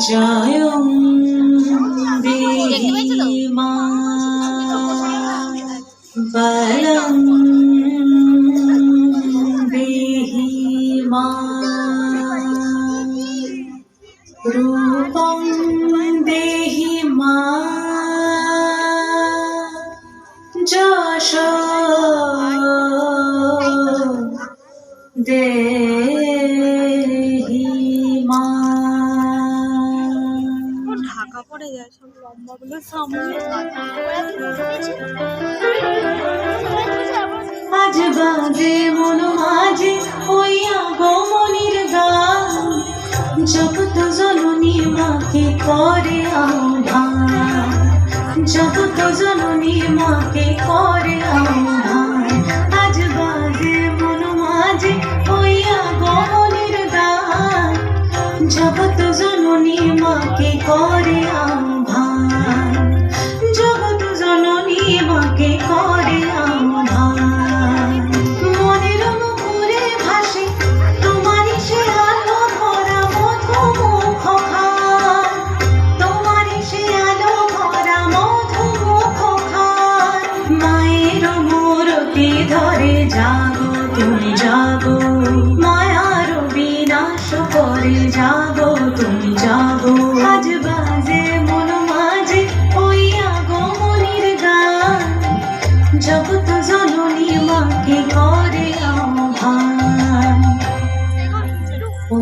জয়ং দেহি মা বলং দেহি মা রূপং দেহি মা যশ দেহি মা। ঢাকা পড়ে যায় সব লম্বাগুলো সামনে। আজ বাজে মন মাঝে হইয়া গমনির গান, জগৎ জননী মাকে করে আহ্বান, জগৎ জননী মাকে করে আহ্বান। আজ বাজে মন মাঝে হইয়া গমনির গান, জগৎ জননী মাকে করে আহ্বান, জগৎ জননী মাকে করে আহ্বান। মনের মুখরে ভাসে তোমারই সে আলো ভরা মধুমুখ খান, তোমারই সে আলো ভরা মধুমুখ খান। মায়ের মূরতি ধরে জাগো তুমি জাগো, মায়ার বিনাশ করে জাগো তুমি জাগো। আজ বাজে মন মাঝে হইয়া গমনির গান, জগৎ জননী মাকে করে আহ্বান। ও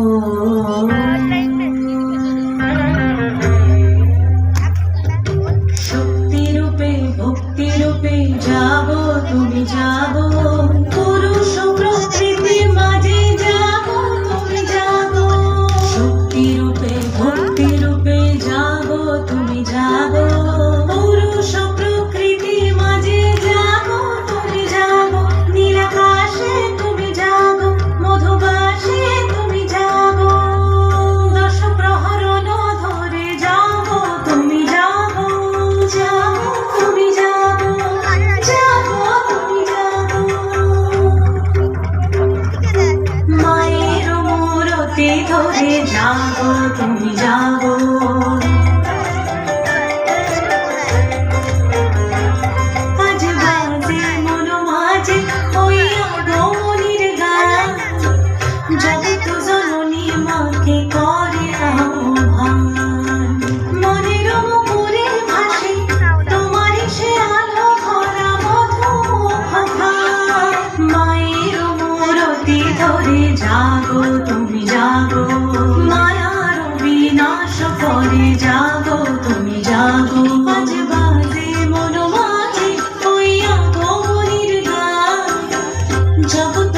শক্তি রূপে ভক্তি রূপে জাগো তুমি জাগো, পুরুষ প্রকৃতি মাঝে জাগো তুমি জাগো। শক্তি রূপে ভক্তি রূপে জাগো তুমি জাগো, পুরুষ প্রকৃতি মাঝে জাগো তুমি জাগো। নীলাকাশে তুমি জাগো, মধুবাসে তুমি জাগো, দশ প্রহরণ ধরে জাগো তুমি জাগো, জাগো তুমি জাগো, জাগো তুমি জাগো। মায়ের মূরতি ধরে জাগো তুমি জাগো। আজ বাজে মন মাঝে হইয়া গমনির গান, জগৎ জননী মাকে করে আহ্বান। মনের মুখরে ভাসে তোমারই সে আলো ভরা মধুমুখ খান। মায়ের মূরতি ধরে জাগো তুমি জাগো, মায়ার বিনাশ করে জাগো তুমি জাগো। আজ বাজে মন মাঝে হইয়া গমনির গান, জগৎ